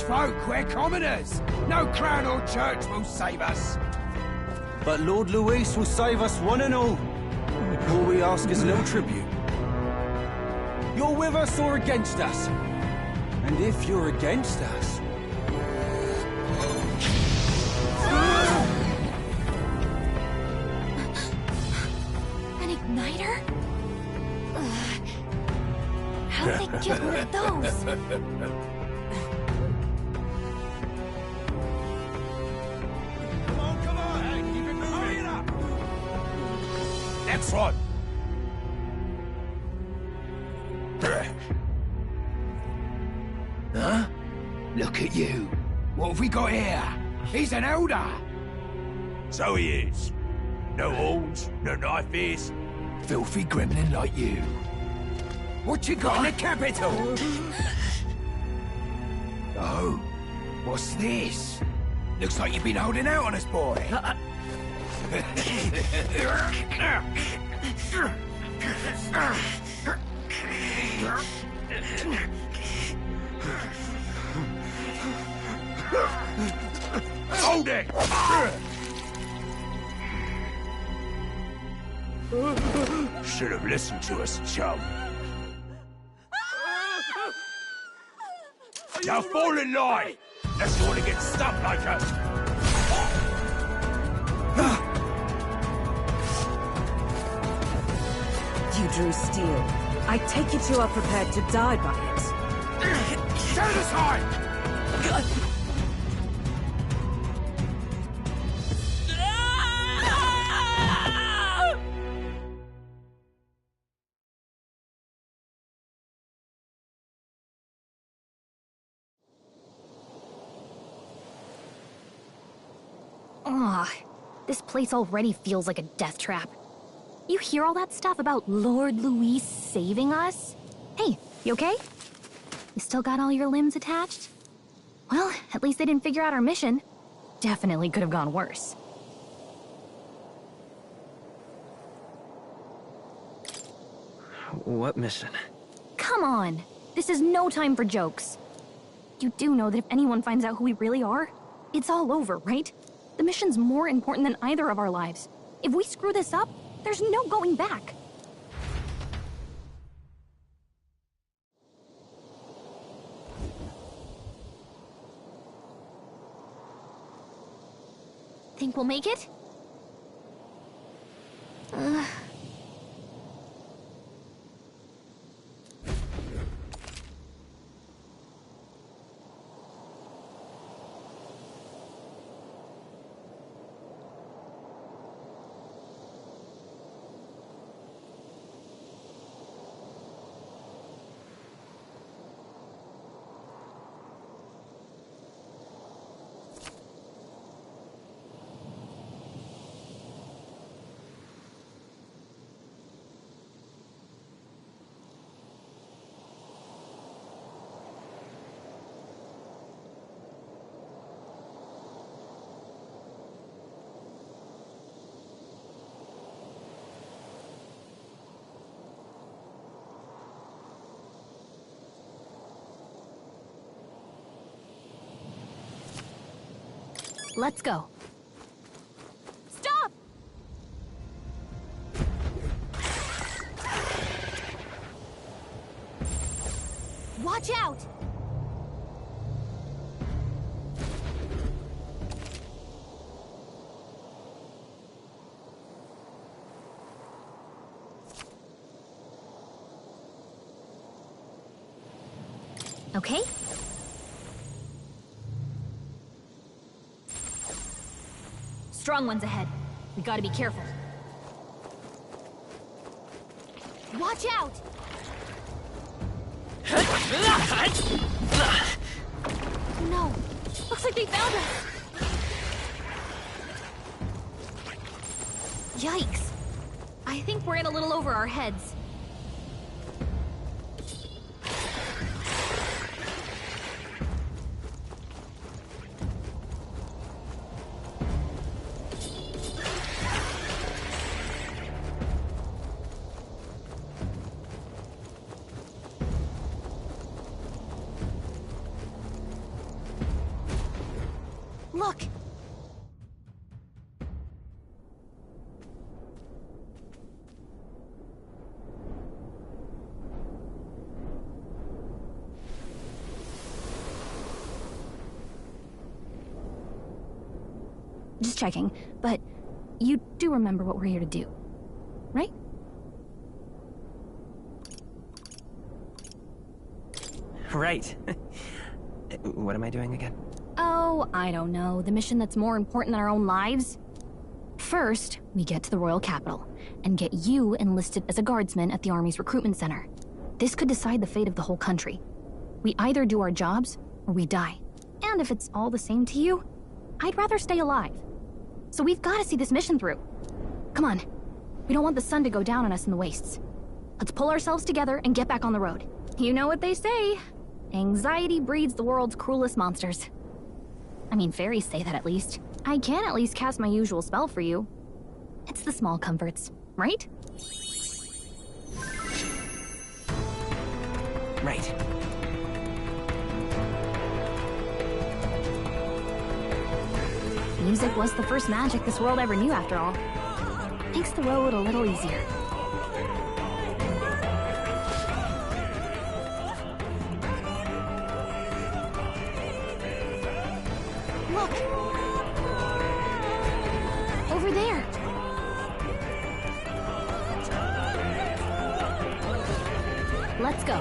folk, we're commoners. No crown or church will save us. But Lord Luis will save us one and all. All we ask is a little tribute. You're with us or against us? And if you're against us... An igniter? Ugh. How did they get one of those? Come on! Hey, keep it moving! Hurry it up! Next one! Huh? Look at you. What have we got here? He's an elder. So he is. No horns, no knife ears. Filthy gremlin like you. What you got in the capital? Oh, what's this? Looks like you've been holding out on us, boy. Hold it! Should have listened to us, chum. Now fall in line! Unless you want to get stuck like us. You drew steel. I take it you are prepared to die by it. Stand aside! Ugh, this place already feels like a death trap. You hear all that stuff about Lord Luis saving us? Hey, you okay? You still got all your limbs attached? Well, at least they didn't figure out our mission. Definitely could have gone worse. What mission? Come on! This is no time for jokes. You do know that if anyone finds out who we really are, it's all over, right? The mission's more important than either of our lives. If we screw this up, there's no going back. Think we'll make it? Let's go. Stop! Watch out! Okay. Strong ones ahead. We gotta be careful. Watch out! No! Looks like they found us! Yikes! I think we're in a little over our heads. Look! Just checking, but you do remember what we're here to do, right? Right. What am I doing again? Oh, I don't know. The mission that's more important than our own lives? First, we get to the royal capital and get you enlisted as a guardsman at the army's recruitment center. This could decide the fate of the whole country. We either do our jobs or we die. And if it's all the same to you, I'd rather stay alive. So we've got to see this mission through. Come on. We don't want the sun to go down on us in the wastes. Let's pull ourselves together and get back on the road. You know what they say. Anxiety breeds the world's cruelest monsters. I mean, fairies say that at least. I can at least cast my usual spell for you. It's the small comforts, right? Right. Music was the first magic this world ever knew, after all. Makes the road a little easier. Look! Over there! Let's go.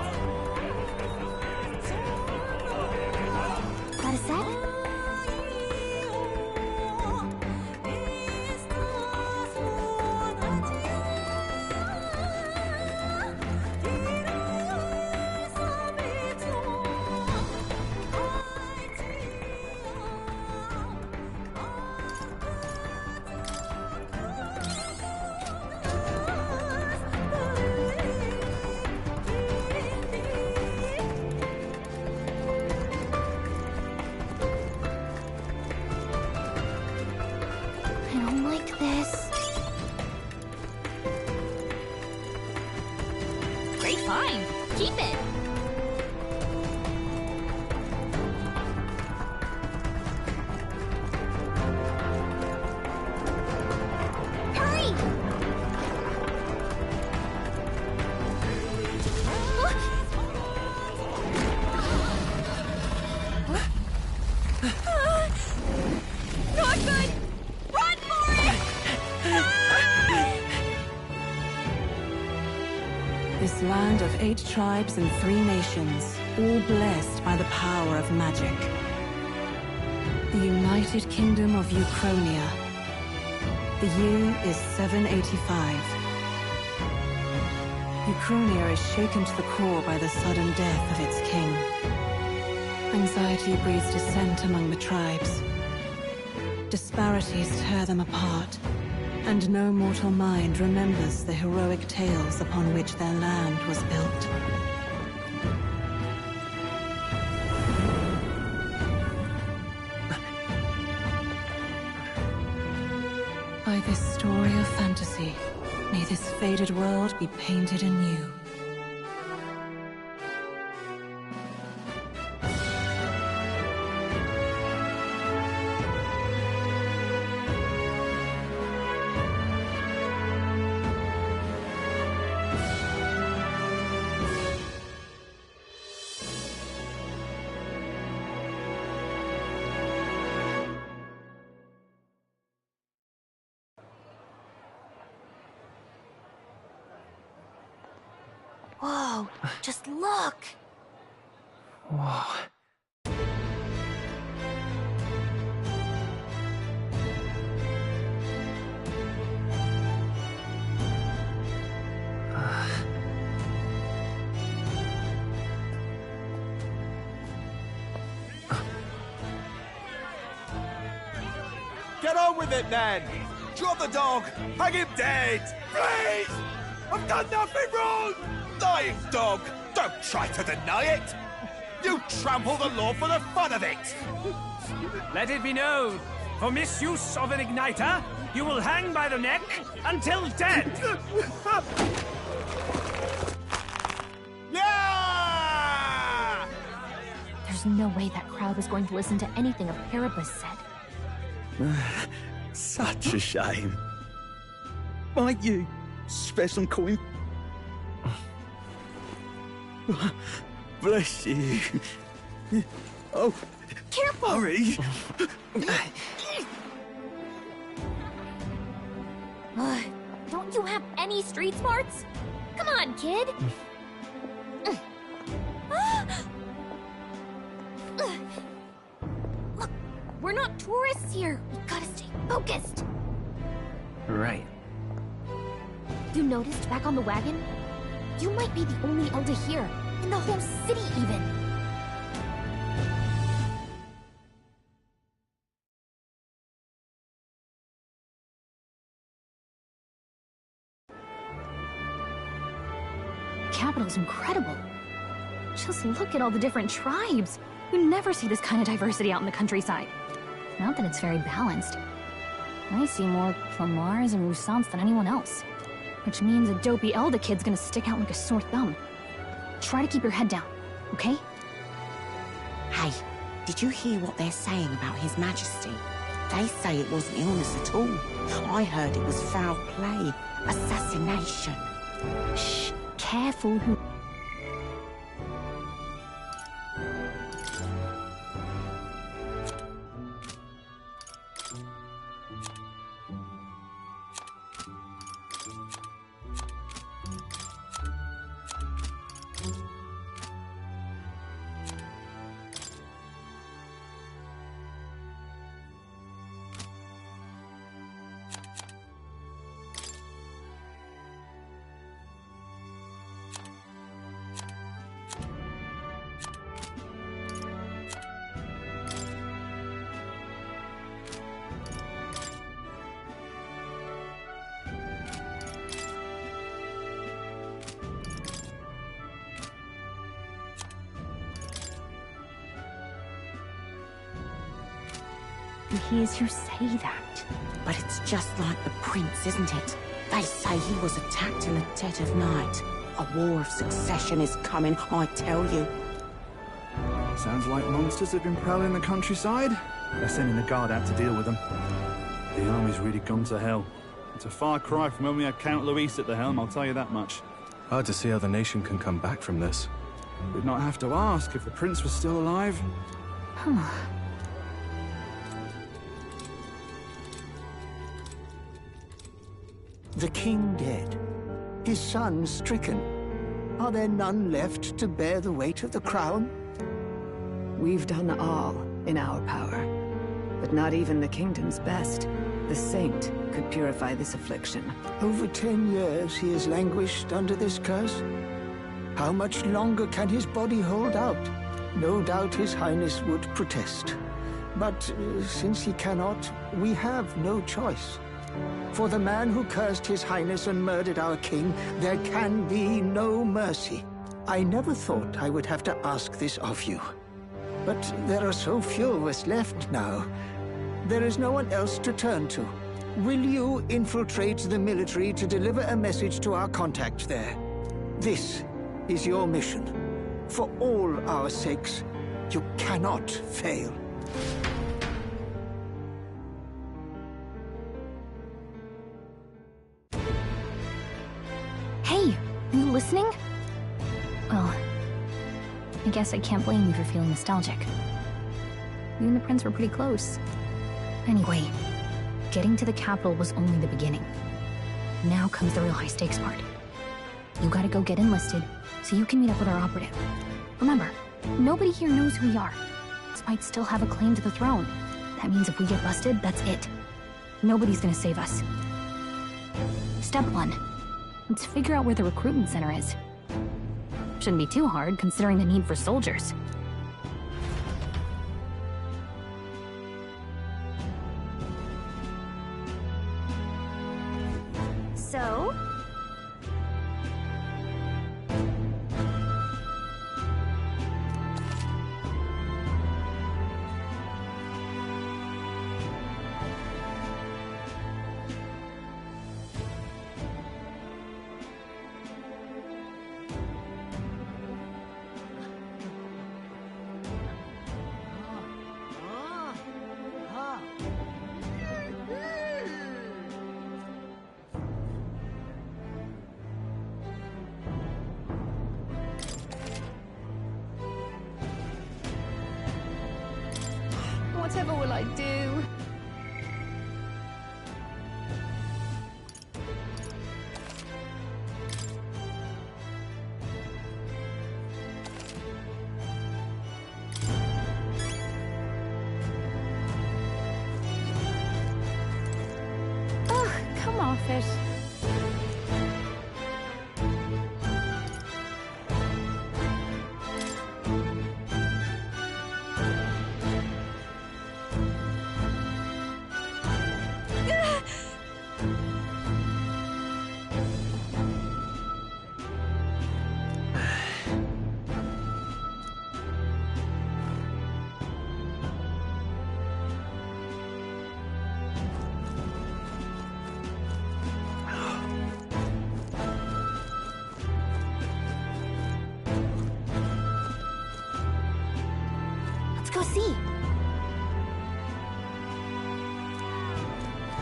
Got a sec? Fine. Keep it. Hurry! Not good! Run for it! This land of 8 tribes and 3 nations, all blessed by the power of magic. The United Kingdom of Uchronia. The year is 785. Uchronia is shaken to the core by the sudden death of its king. Anxiety breeds dissent among the tribes. Disparities tear them apart. And no mortal mind remembers the heroic tales upon which their land was built. By this story of fantasy, may this faded world be painted anew. Whoa, just look! Whoa. Get on with it, then! Drop the dog! Hang him dead! Please! I've done nothing wrong! Lying dog! Don't try to deny it! You trample the law for the fun of it! Let it be known, for misuse of an igniter, you will hang by the neck until dead! Yeah! There's no way that crowd was going to listen to anything a Paribus said. Such a shame. Might you spare some coin? Bless you. Oh, Careful! hurry. Don't you have any street smarts? Come on, kid! Look, we're not tourists here. We gotta stay focused. Right. You noticed back on the wagon? You might be the only Elder here, in the whole city even. The capital's incredible. Just look at all the different tribes. You never see this kind of diversity out in the countryside. Not that it's very balanced. I see more Plomars and Roussants than anyone else. Which means a dopey Elder kid's gonna stick out like a sore thumb. Try to keep your head down, okay? Hey, did you hear what they're saying about His Majesty? They say it wasn't illness at all. I heard it was foul play, assassination. Shh, careful who... He hears you say that. But it's just like the prince, isn't it? They say he was attacked in the dead of night. A war of succession is coming, I tell you. Sounds like monsters have been prowling the countryside. They're sending the guard out to deal with them. The army's really gone to hell. It's a far cry from when we had Count Luis at the helm, I'll tell you that much. Hard to see how the nation can come back from this. We'd not have to ask if the prince was still alive. The king dead, his son stricken. Are there none left to bear the weight of the crown? We've done all in our power, but not even the kingdom's best. The saint could purify this affliction. Over 10 years he has languished under this curse. How much longer can his body hold out? No doubt his highness would protest. But since he cannot, we have no choice. For the man who cursed his highness and murdered our king, there can be no mercy. I never thought I would have to ask this of you. But there are so few of us left now. There is no one else to turn to. Will you infiltrate the military to deliver a message to our contact there? This is your mission. For all our sakes, you cannot fail. Hey, are you listening? Well, I guess I can't blame you for feeling nostalgic. You and the prince were pretty close. Anyway, getting to the capital was only the beginning. Now comes the real high-stakes part. You gotta go get enlisted, so you can meet up with our operative. Remember, nobody here knows who we are. This might still have a claim to the throne. That means if we get busted, that's it. Nobody's gonna save us. Step 1. Let's figure out where the recruitment center is. Shouldn't be too hard, considering the need for soldiers. So? Whatever will I do? Ugh, come off it. Go see.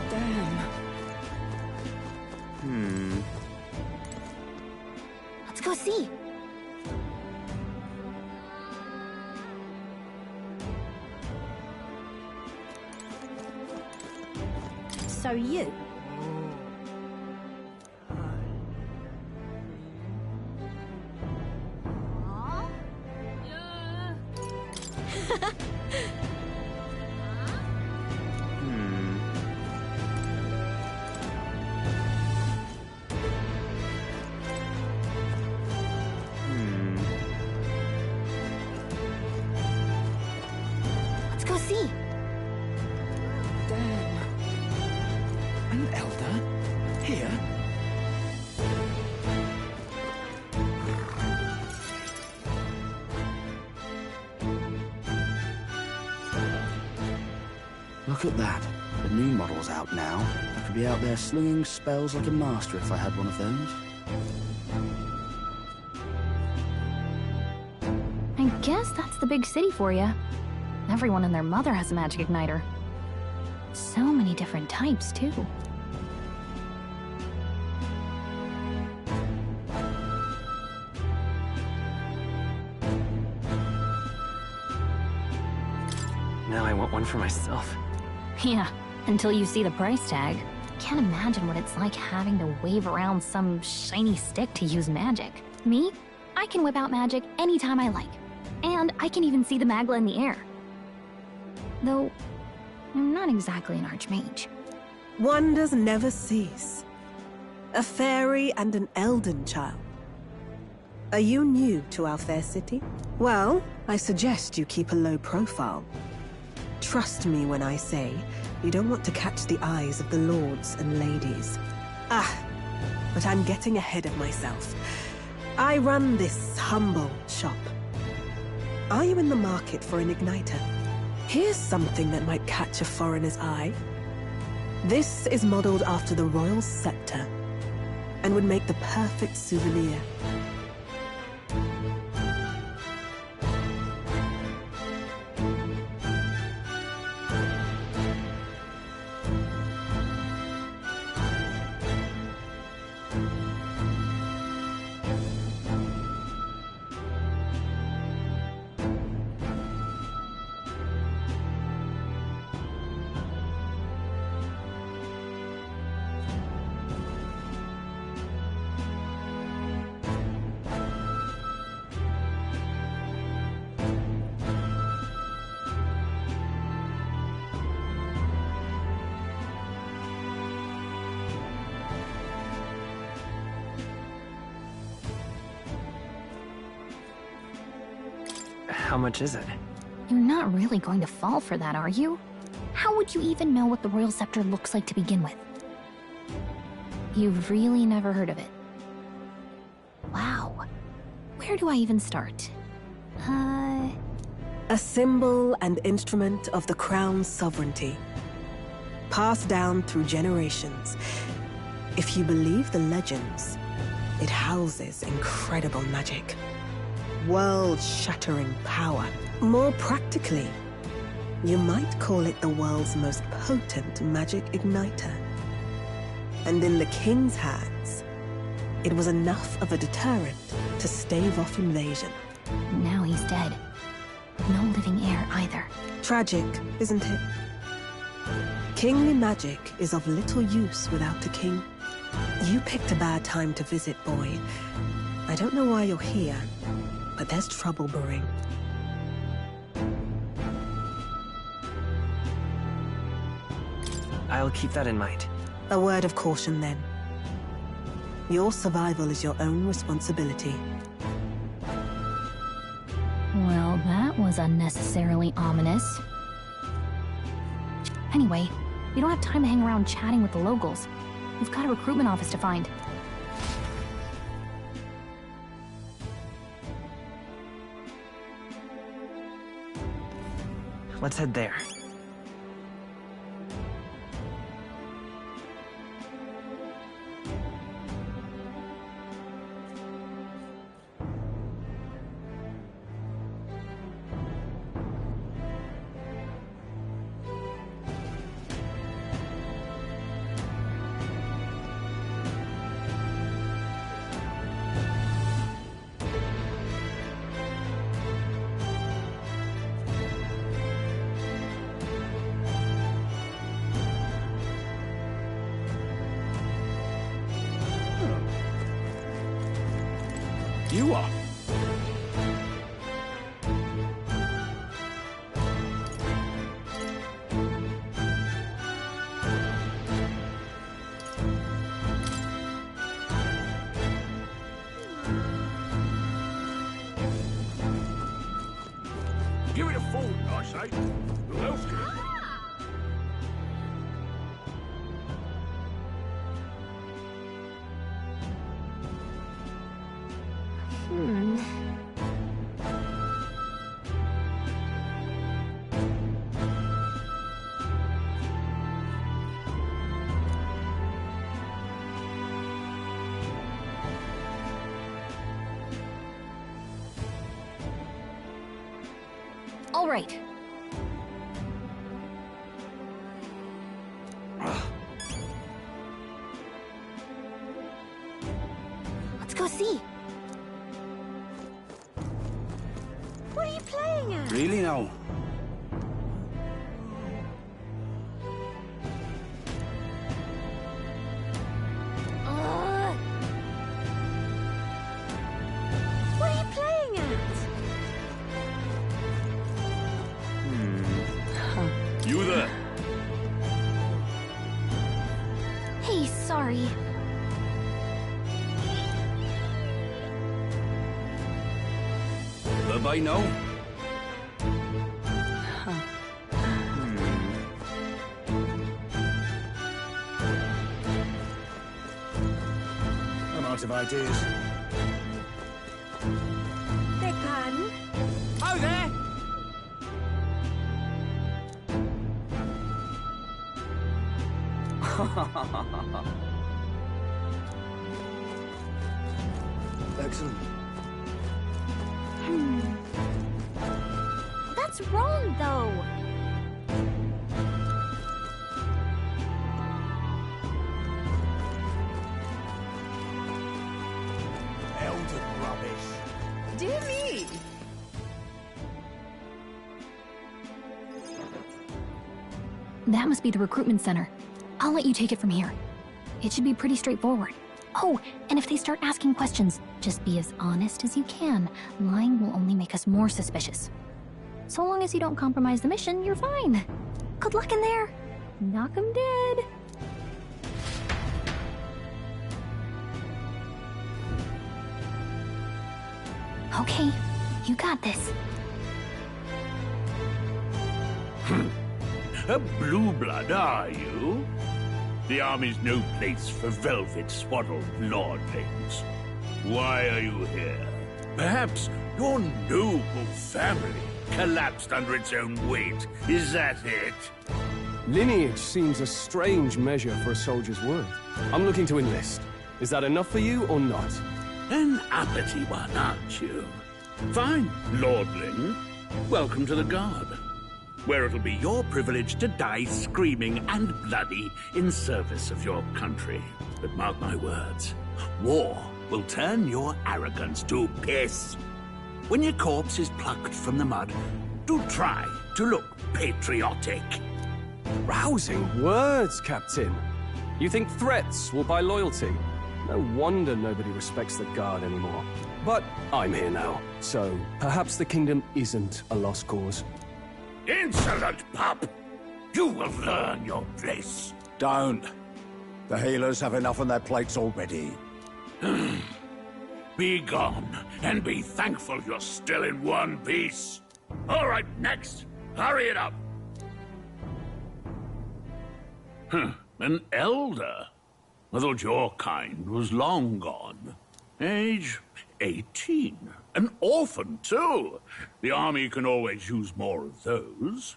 Damn. Let's go see. So you. Let's go see. Damn. An elder? Here? Look at that. The new model's out now. I could be out there slinging spells like a master if I had one of those. I guess that's the big city for you. Everyone and their mother has a magic igniter. So many different types, too. Now I want one for myself. Yeah, until you see the price tag. Can't imagine what it's like having to wave around some shiny stick to use magic. Me? I can whip out magic anytime I like. And I can even see the Magla in the air. Though, I'm not exactly an archmage. Wonders never cease. A fairy and an elden child. Are you new to our fair city? Well, I suggest you keep a low profile. Trust me when I say you don't want to catch the eyes of the lords and ladies. But I'm getting ahead of myself. I run this humble shop. Are you in the market for an igniter? Here's something that might catch a foreigner's eye. This is modeled after the royal scepter and would make the perfect souvenir. How much is it? You're not really going to fall for that, are you? How would you even know what the royal scepter looks like to begin with? You've really never heard of it. Wow. Where do I even start? A symbol and instrument of the crown's sovereignty. Passed down through generations. If you believe the legends, it houses incredible magic. World-shattering power. More practically, you might call it the world's most potent magic igniter. And in the king's hands, it was enough of a deterrent to stave off invasion. Now he's dead. No living heir either. Tragic, isn't it? Kingly magic is of little use without a king. You picked a bad time to visit, boy. I don't know why you're here, but there's trouble brewing. I'll keep that in mind. A word of caution, then. Your survival is your own responsibility. Well, that was unnecessarily ominous. Anyway, we don't have time to hang around chatting with the locals. We've got a recruitment office to find. Let's head there. You are. Give it a thought, I say. Who else can it be? All right. Let's go see. What are you playing at? Really now? What are you playing at? You there? Hey, sorry. Bye-bye now. I'm out of ideas. Big pardon? Oh, there! Excellent. That's wrong, though. Elder rubbish. Dear me! That must be the recruitment center. I'll let you take it from here. It should be pretty straightforward. Oh, and if they start asking questions, just be as honest as you can. Lying will only make us more suspicious. So long as you don't compromise the mission, you're fine. Good luck in there. Knock 'em dead. Okay, you got this. A blue blood, are you? The army's no place for velvet-swaddled lordlings. Why are you here? Perhaps your noble family collapsed under its own weight. Is that it? Lineage seems a strange measure for a soldier's worth. I'm looking to enlist. Is that enough for you or not? An uppity one, aren't you? Fine, lordling. Welcome to the Guard, where it'll be your privilege to die screaming and bloody in service of your country. But mark my words, war will turn your arrogance to piss. When your corpse is plucked from the mud, do try to look patriotic. Rousing words, Captain. You think threats will buy loyalty? No wonder nobody respects the Guard anymore. But I'm here now, so perhaps the kingdom isn't a lost cause. Insolent pup! You will learn your place. Don't. The healers have enough on their plates already. Be gone, and be thankful you're still in one piece. All right, next. Hurry it up. An elder? I thought your kind was long gone. Age 18. An orphan, too. The army can always use more of those.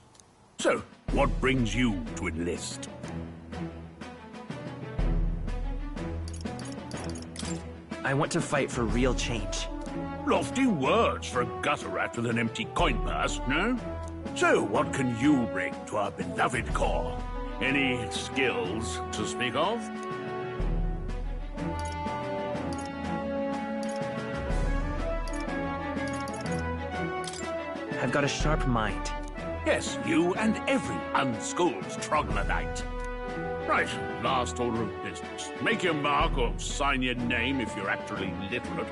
So, what brings you to enlist? I want to fight for real change. Lofty words for a gutter rat with an empty coin purse, no? So, what can you bring to our beloved corps? Any skills to speak of? I've got a sharp mind. Yes, you and every unschooled troglodyte. Right, last order of business. Make your mark or sign your name if you're actually literate.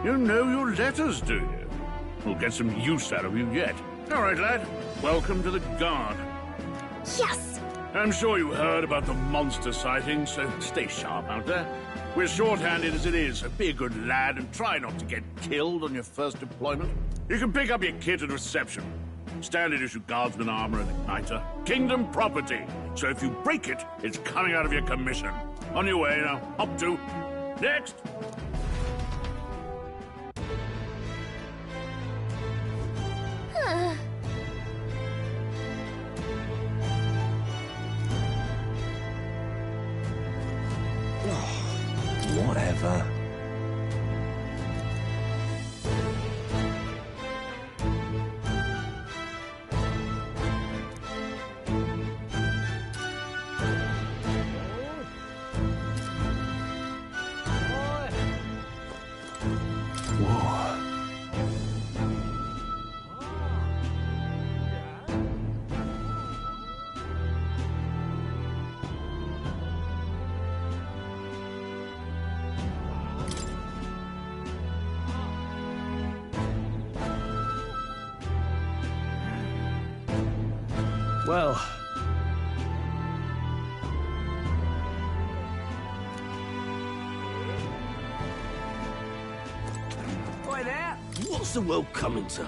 You know your letters, do you? We'll get some use out of you yet. All right, lad. Welcome to the Guard. Yes! I'm sure you heard about the monster sightings, so stay sharp out there. We're short-handed as it is, so be a good lad and try not to get killed on your first deployment. You can pick up your kit at reception. Standard issue guardsman armor and igniter. Kingdom property, so if you break it, it's coming out of your commission. On your way now. Up to. Next! Whatever. Well... Boy there! What's the world coming to?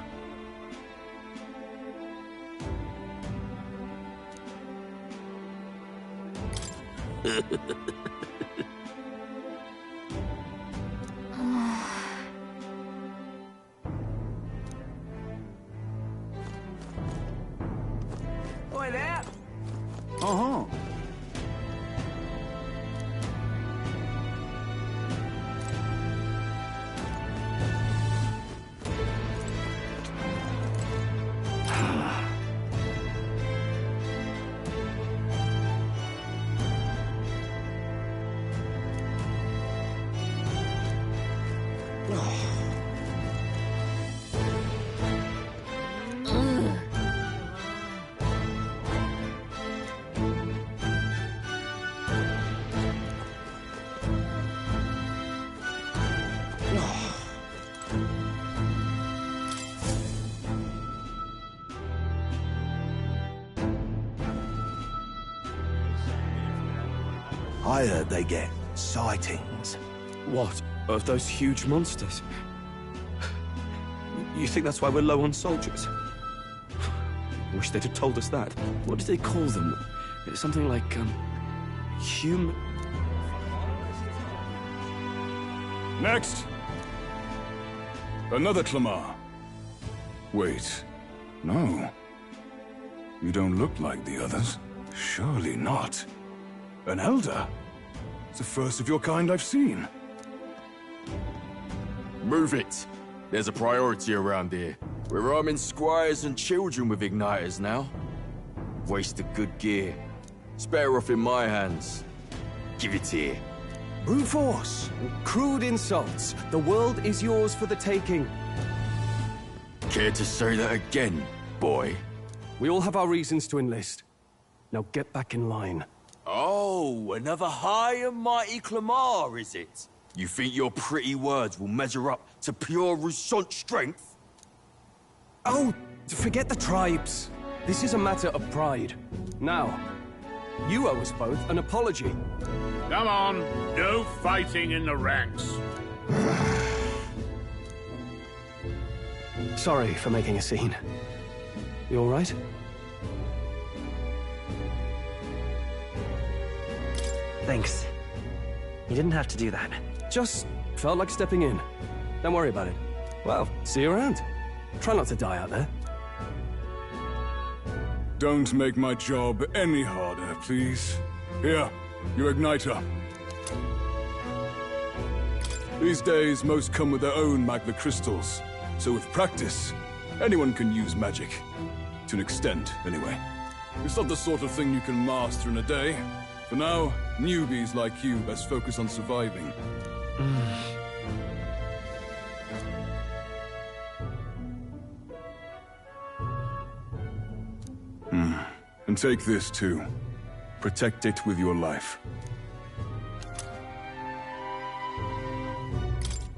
Boy there! Uh-huh. I heard they get sightings. What? Of those huge monsters? You think that's why we're low on soldiers? Wish they'd have told us that. What did they call them? It's something like, human... Next! Another Clamar. Wait. No. You don't look like the others. Surely not. An elder? It's the first of your kind I've seen. Move it! There's a priority around here. We're arming squires and children with igniters now. Wasted good gear. It's better off in my hands. Give it here. Brute force, crude insults. The world is yours for the taking. Care to say that again, boy? We all have our reasons to enlist. Now get back in line. Oh, another high and mighty Clamar, is it? You think your pretty words will measure up to pure Roussant strength? Oh, forget the tribes. This is a matter of pride. Now, you owe us both an apology. Come on, no fighting in the ranks. Sorry for making a scene. You all right? Thanks. You didn't have to do that. Just felt like stepping in. Don't worry about it. Well, see you around. Try not to die out there. Don't make my job any harder, please. Here, your igniter. These days, most come with their own magna crystals. So with practice, anyone can use magic. To an extent, anyway. It's not the sort of thing you can master in a day. For now, newbies like you best focus on surviving. And take this too. Protect it with your life.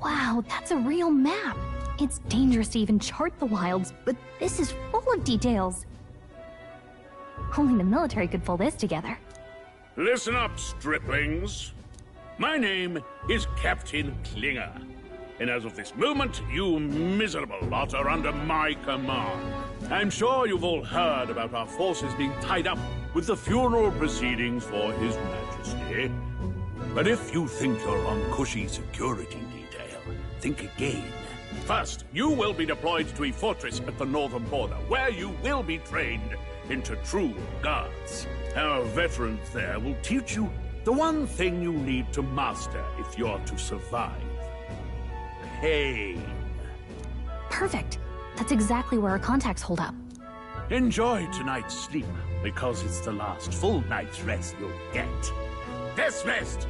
Wow, that's a real map. It's dangerous to even chart the wilds, but this is full of details. Only the military could pull this together. Listen up, striplings. My name is Captain Klinger, and as of this moment, you miserable lot are under my command. I'm sure you've all heard about our forces being tied up with the funeral proceedings for His Majesty. But if you think you're on cushy security detail, think again. First, you will be deployed to a fortress at the northern border, where you will be trained into true guards. Our veterans there will teach you the one thing you need to master if you're to survive. Pain. Perfect. That's exactly where our contacts hold up. Enjoy tonight's sleep, because it's the last full night's rest you'll get. Dismissed!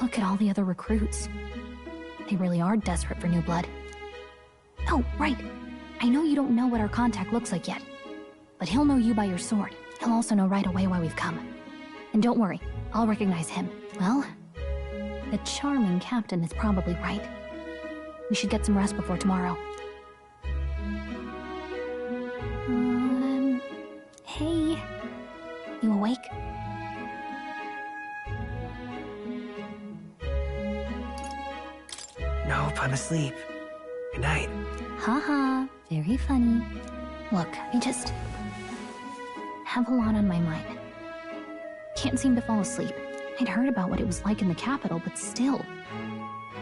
Look at all the other recruits. They really are desperate for new blood. Oh, right. I know you don't know what our contact looks like yet, but he'll know you by your sword. He'll also know right away why we've come. And don't worry, I'll recognize him. Well, the charming captain is probably right. We should get some rest before tomorrow. Hey. You awake? Nope, I'm asleep. Good night. Haha, very funny. Look, I just have a lot on my mind. Can't seem to fall asleep. I'd heard about what it was like in the capital, but still.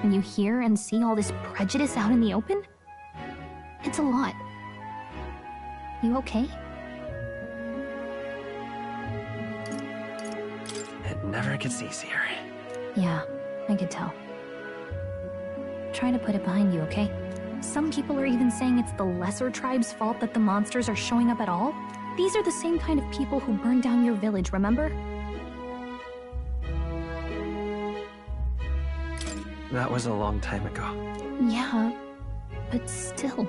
When you hear and see all this prejudice out in the open, it's a lot. You okay? It never gets easier. Yeah, I could tell. Try to put it behind you, okay? Some people are even saying it's the lesser tribe's fault that the monsters are showing up at all. These are the same kind of people who burned down your village, remember? That was a long time ago. Yeah, but still,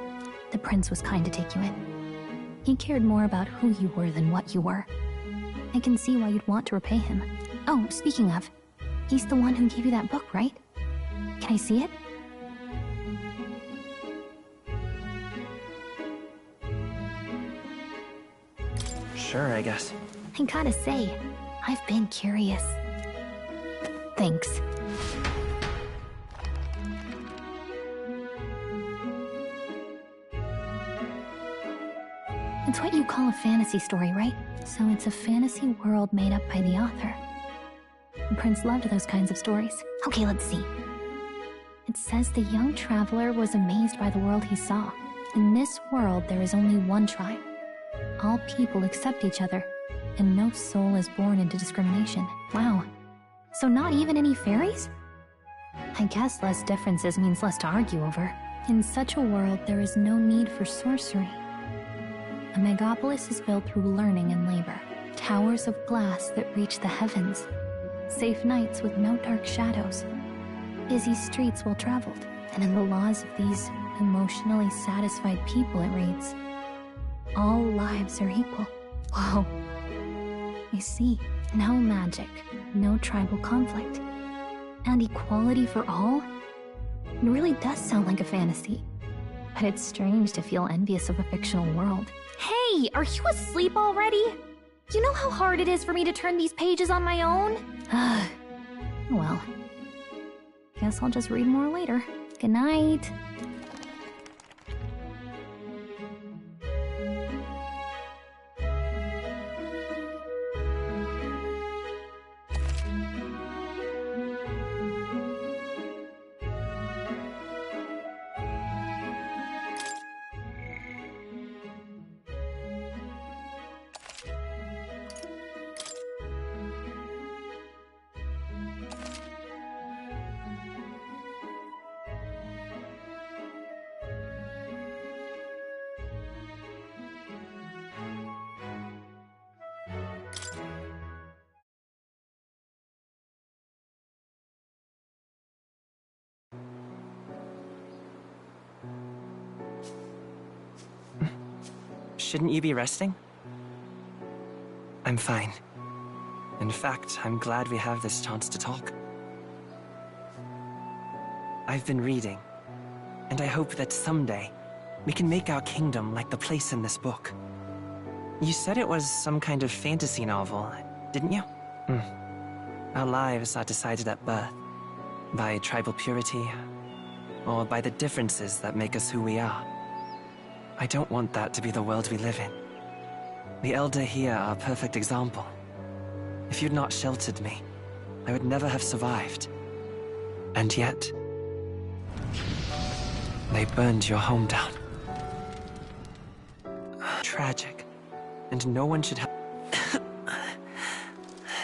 the prince was kind to take you in. He cared more about who you were than what you were. I can see why you'd want to repay him. Oh, speaking of, he's the one who gave you that book, right? Can I see it? Sure, I guess. I gotta say, I've been curious. Thanks. It's what you call a fantasy story, right? So it's a fantasy world made up by the author. The prince loved those kinds of stories. Okay, let's see. It says the young traveler was amazed by the world he saw. In this world, there is only one tribe. All people accept each other, and no soul is born into discrimination. Wow. So not even any fairies? I guess less differences means less to argue over. In such a world, there is no need for sorcery. A megapolis is built through learning and labor. Towers of glass that reach the heavens. Safe nights with no dark shadows. Busy streets well traveled. And in the laws of these emotionally satisfied people, it reads, all lives are equal. Whoa. I see. No magic, no tribal conflict, and equality for all? It really does sound like a fantasy. But it's strange to feel envious of a fictional world. Hey, are you asleep already? You know how hard it is for me to turn these pages on my own? Well, guess I'll just read more later. Good night. Shouldn't you be resting? I'm fine. In fact, I'm glad we have this chance to talk. I've been reading, and I hope that someday we can make our kingdom like the place in this book. You said it was some kind of fantasy novel, didn't you? Our lives are decided at birth, by tribal purity, or by the differences that make us who we are. I don't want that to be the world we live in. The Elder here are a perfect example. If you'd not sheltered me, I would never have survived. And yet, they burned your home down. Tragic. And no one should have...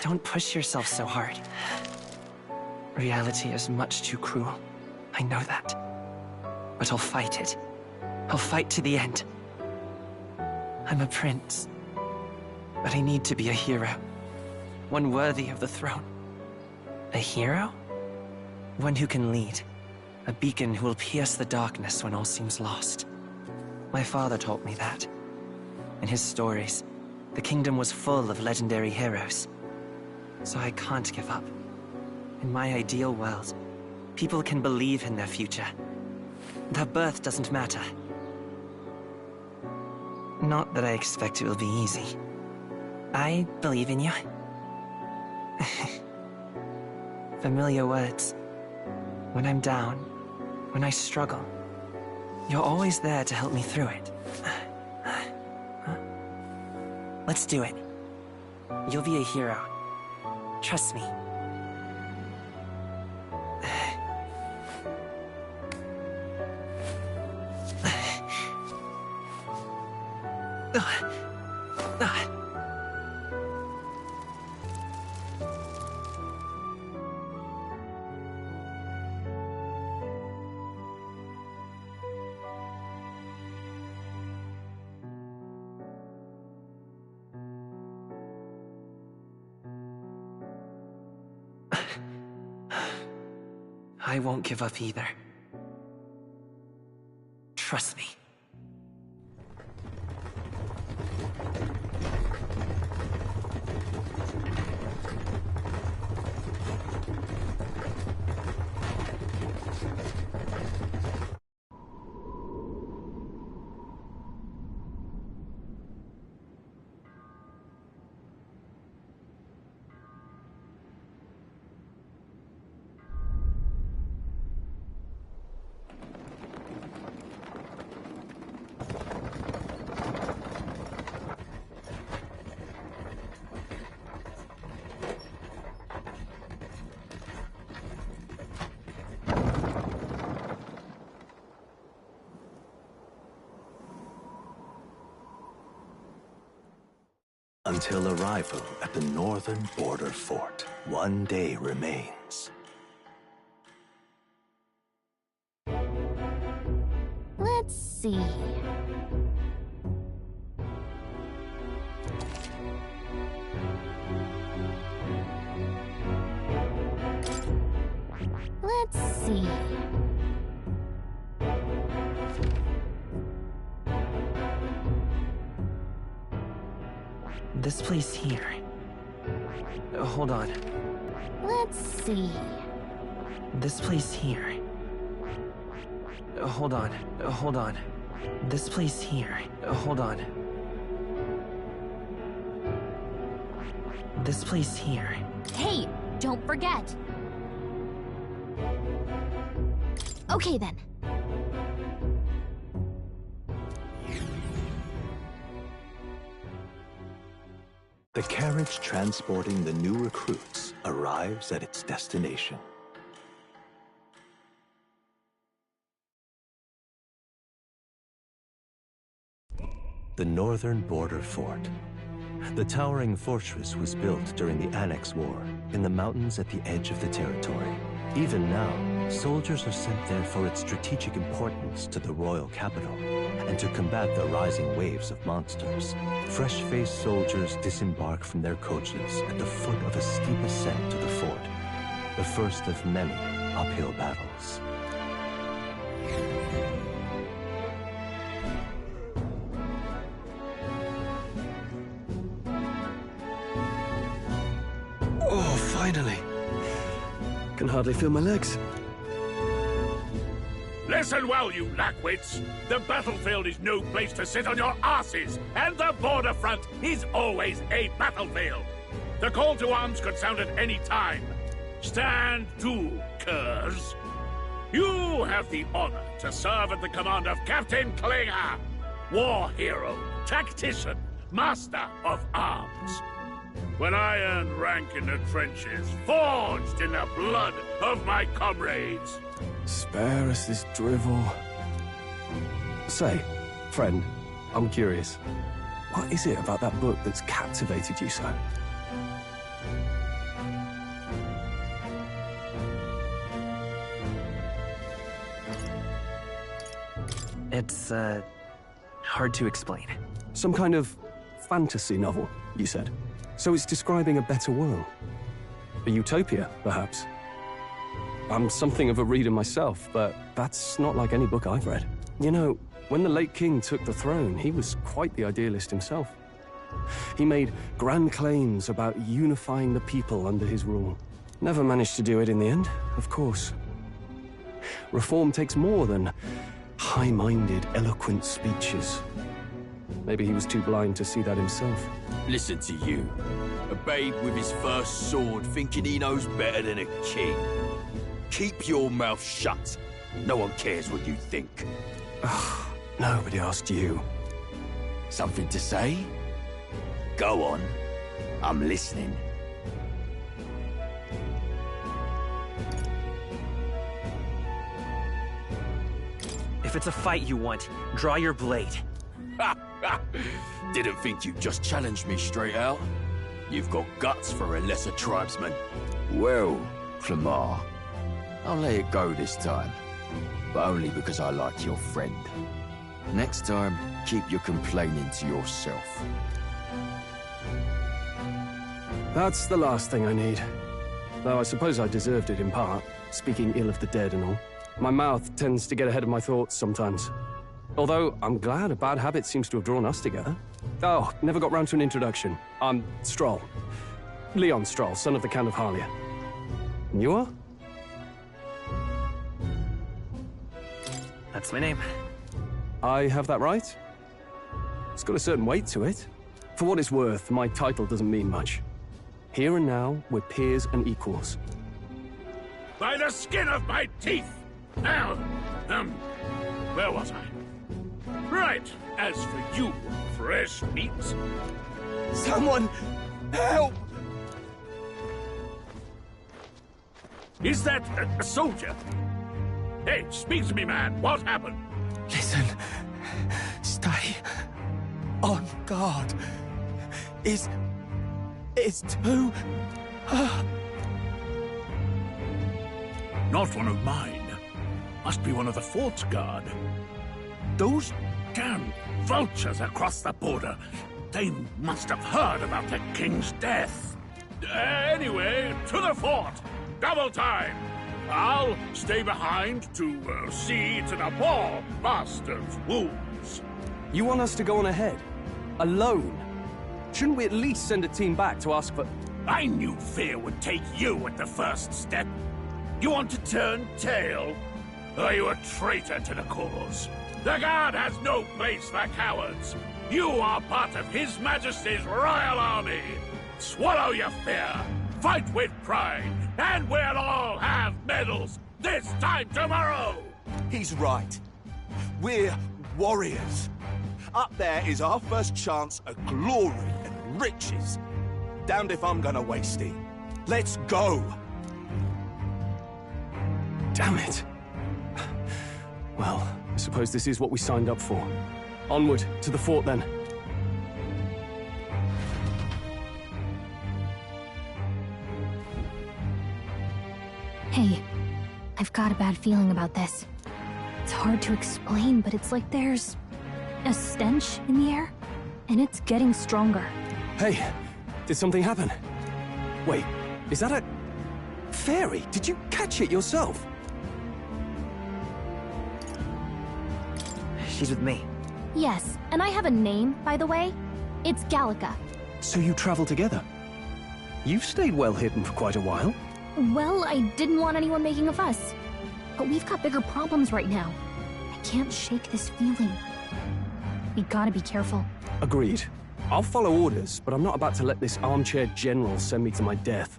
Don't push yourself so hard. Reality is much too cruel. I know that. But I'll fight it. I'll fight to the end. I'm a prince. But I need to be a hero. One worthy of the throne. A hero? One who can lead. A beacon who will pierce the darkness when all seems lost. My father taught me that. In his stories, the kingdom was full of legendary heroes. So I can't give up. In my ideal world, people can believe in their future. Their birth doesn't matter. Not that I expect it will be easy. I believe in you. Familiar words. When I'm down, when I struggle, you're always there to help me through it. Let's do it. You'll be a hero. Trust me. I won't give up either. Trust me. until arrival at the northern border fort. One day remains. Let's see. Let's see. This place here. Hold on. Let's see. This place here. Hold on. Hold on. This place here. Hold on. This place here. Hey, don't forget. Okay then. The carriage transporting the new recruits arrives at its destination. The northern border fort. The towering fortress was built during the Annex War in the mountains at the edge of the territory. Even now, soldiers are sent there for its strategic importance to the royal capital and to combat the rising waves of monsters. Fresh-faced soldiers disembark from their coaches at the foot of a steep ascent to the fort, the first of many uphill battles. Oh, finally. Can hardly feel my legs. Listen well, you lackwits. The battlefield is no place to sit on your asses, and the border front is always a battlefield. The call to arms could sound at any time. Stand to, curs. You have the honor to serve at the command of Captain Klinger, war hero, tactician, master of arms. When I earned rank in the trenches, forged in the blood of my comrades. Spare us this drivel. Say, friend, I'm curious. What is it about that book that's captivated you so? It's, hard to explain. Some kind of fantasy novel, you said. So it's describing a better world. A utopia, perhaps. I'm something of a reader myself, but that's not like any book I've read. You know, when the late king took the throne, he was quite the idealist himself. He made grand claims about unifying the people under his rule. Never managed to do it in the end, of course. Reform takes more than high-minded, eloquent speeches. Maybe he was too blind to see that himself. Listen to you. A babe with his first sword thinking he knows better than a king. Keep your mouth shut. No one cares what you think. Nobody asked you. Something to say? Go on. I'm listening. If it's a fight you want, draw your blade. Didn't think you'd just challenge me straight out. You've got guts for a lesser tribesman. Well, Clamar, I'll let it go this time. But only because I like your friend. Next time, keep your complaining to yourself. That's the last thing I need. Though I suppose I deserved it in part, speaking ill of the dead and all. My mouth tends to get ahead of my thoughts sometimes. Although, I'm glad a bad habit seems to have drawn us together. Oh, never got round to an introduction. I'm Stroll. Leon Stroll, son of the Count of Harlia. And you are? That's my name. I have that right? It's got a certain weight to it. For what it's worth, my title doesn't mean much. Here and now, we're peers and equals. By the skin of my teeth! Now, where was I? Right, as for you, fresh meat... Someone, help! Is that a soldier? Hey, speak to me, man. What happened? Listen. Stay on guard. is too... Not one of mine. Must be one of the fort's guard. Those damn vultures across the border. They must have heard about the king's death. Anyway, to the fort. Double time. I'll stay behind to see to the poor bastard's wounds. You want us to go on ahead? Alone? Shouldn't we at least send a team back to ask for... I knew fear would take you at the first step. You want to turn tail? Are you a traitor to the cause? The Guard has no place for cowards. You are part of His Majesty's Royal Army. Swallow your fear, fight with pride, and we'll all have medals this time tomorrow! He's right. We're warriors. Up there is our first chance at glory and riches. Damned if I'm gonna waste it. Let's go! Damn it. Well, I suppose this is what we signed up for. Onward, to the fort then. Hey, I've got a bad feeling about this. It's hard to explain, but it's like there's a stench in the air, and it's getting stronger. Hey, did something happen? Wait, is that a... fairy? Did you catch it yourself? She's with me. Yes, and I have a name, by the way. It's Gallica. So you travel together? You've stayed well hidden for quite a while. Well, I didn't want anyone making a fuss. But we've got bigger problems right now. I can't shake this feeling. We gotta be careful. Agreed. I'll follow orders, but I'm not about to let this armchair general send me to my death.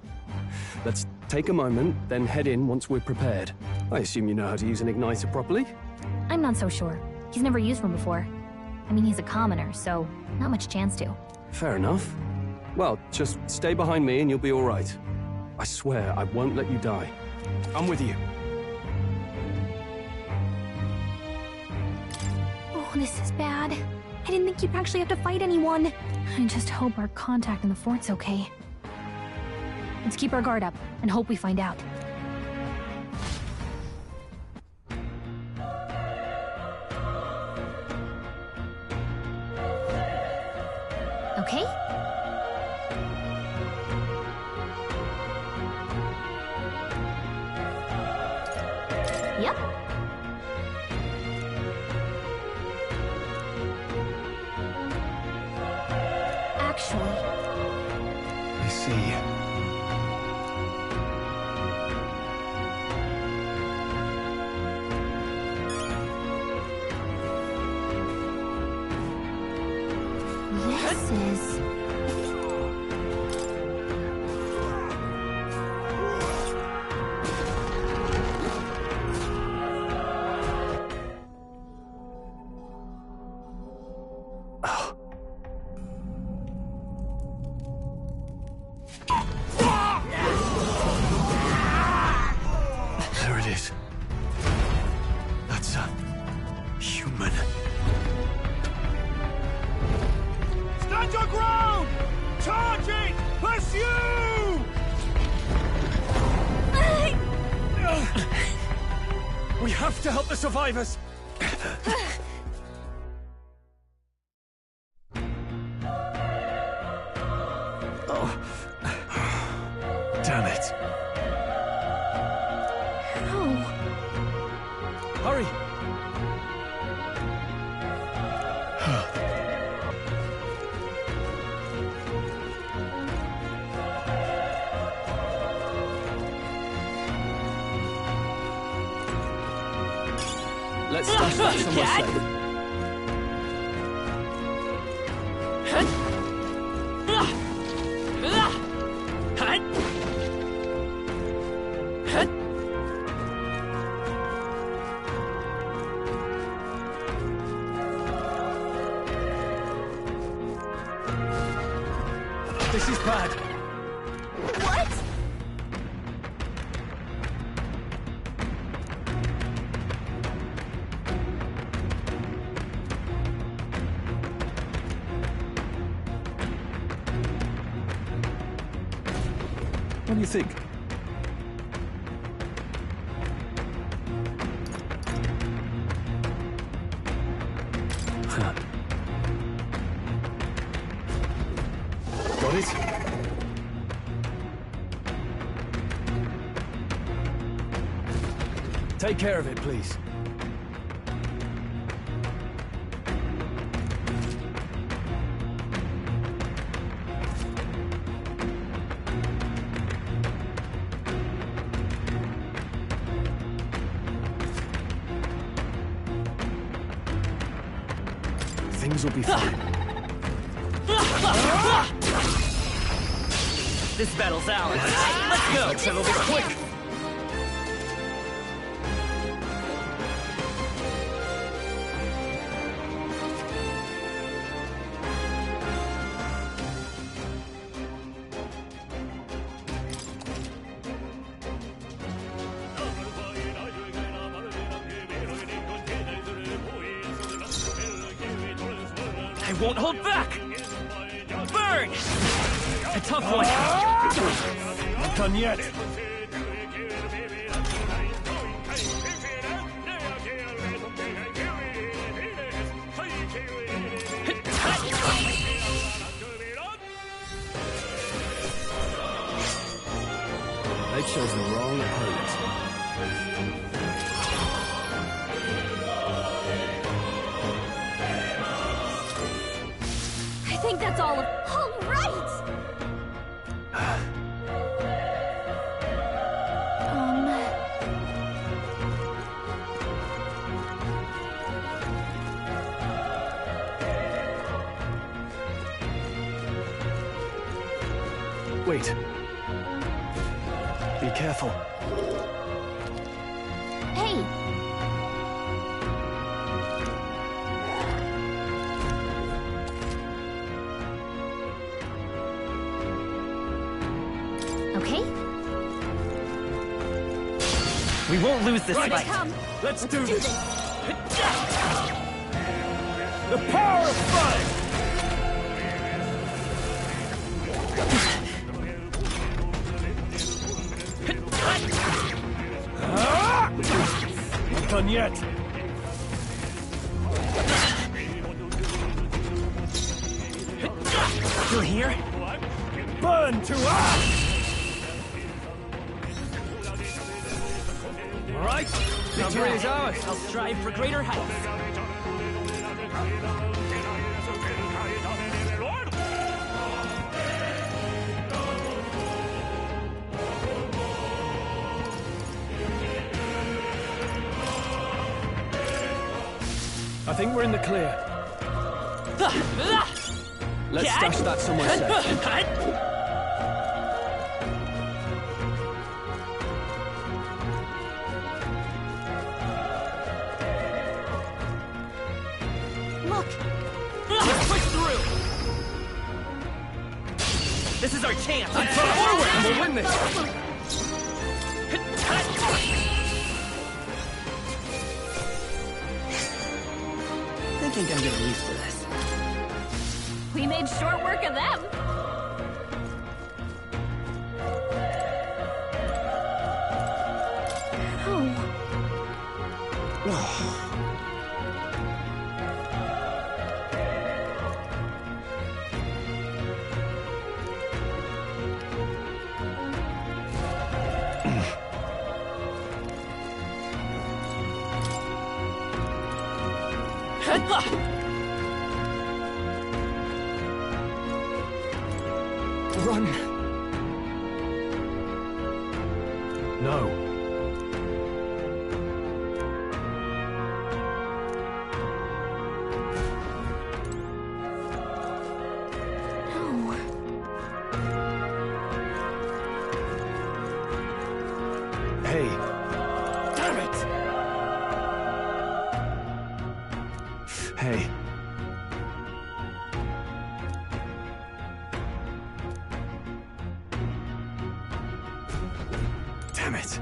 Let's take a moment, then head in once we're prepared. I assume you know how to use an igniter properly? I'm not so sure. He's never used one before. I mean, he's a commoner, so not much chance to. Fair enough. Well, just stay behind me and you'll be all right. I swear I won't let you die. I'm with you. Oh, this is bad. I didn't think you'd actually have to fight anyone. I just hope our contact in the fort's okay. Let's keep our guard up and hope we find out. Okay? Yep. Actually... I see. This is... There it is. That's a... human. Stand your ground! Charging! Pursue! We have to help the survivors! Oh. Damn it. How? Hurry! Let's stash that somewhere safe. This is bad. What? can you think? Got it? Take care of it, please. Things will be fine. This battle's ours. Let's go! Let's settle this quick! I won't hold back! Burn! A tough one. Not done yet. They chose the wrong opponent. I think that's all of... All right! Wait. Be careful. Hey! Okay? We won't lose this Here they fight. come. Let's do this. The power of fight! Not done yet. You're here? Burn to ash! All right, victory is ours. I'll strive for greater heights. I think we're in the clear. Let's stash that somewhere safe. Look! Let's push through! This is our chance! Forward, and we'll win this! I think I'm getting used to this. We made short work of them. Run! No. Hey. Damn it! Hey. Damn it.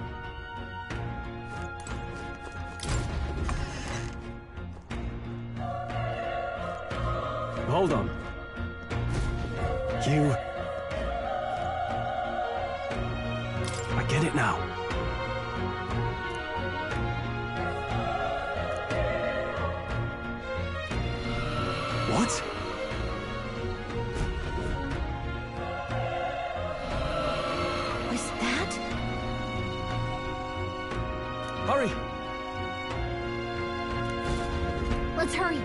Hold on. You... get it now. What? Was that? Hurry! Let's hurry.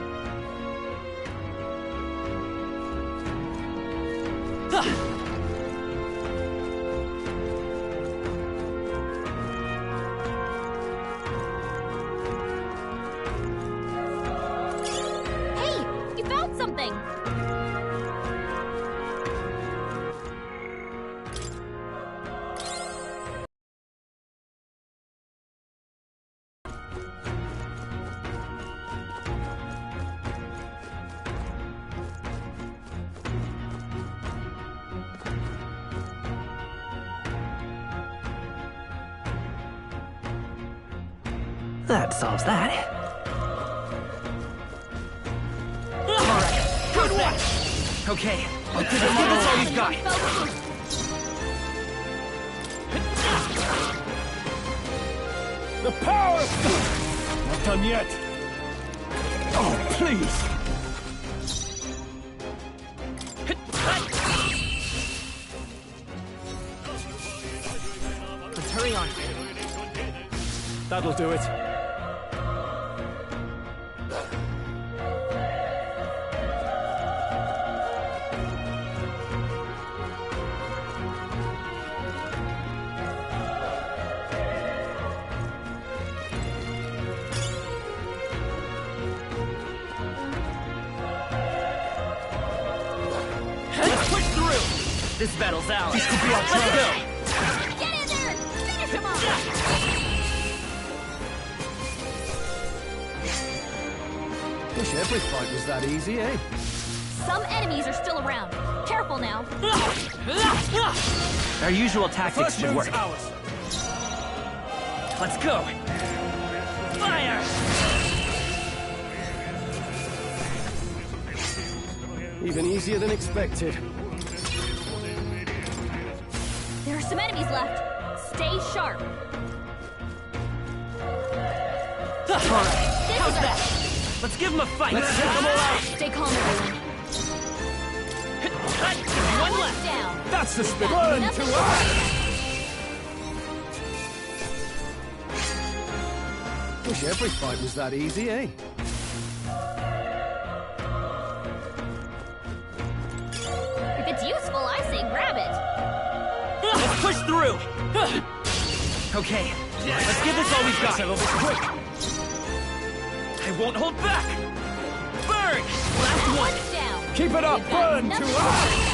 Hey, you found something. That solves that. Alright, good one! Okay, let's give this all you've got. The power! Not done yet. Oh, please! Let's hurry on. That'll do it. This battle's ours. This could be our Let's go! Get in there! Finish him off! Wish every fight was that easy, eh? Some enemies are still around. Careful now. Our usual tactics should work. Ours. Let's go! Fire! Even easier than expected. There are some enemies left. Stay sharp. Alright, how's that? Let's give them a fight! Let's take them all out! Stay calm, everyone. One left! Down. That's the spirit! Burn to us! Wish every fight was that easy, eh? If it's useful, I say grab it. Let's push through! Okay, let's give this all we've got. Quick! I won't hold back! Burn! Last one! Down. Keep it up! Burn to us!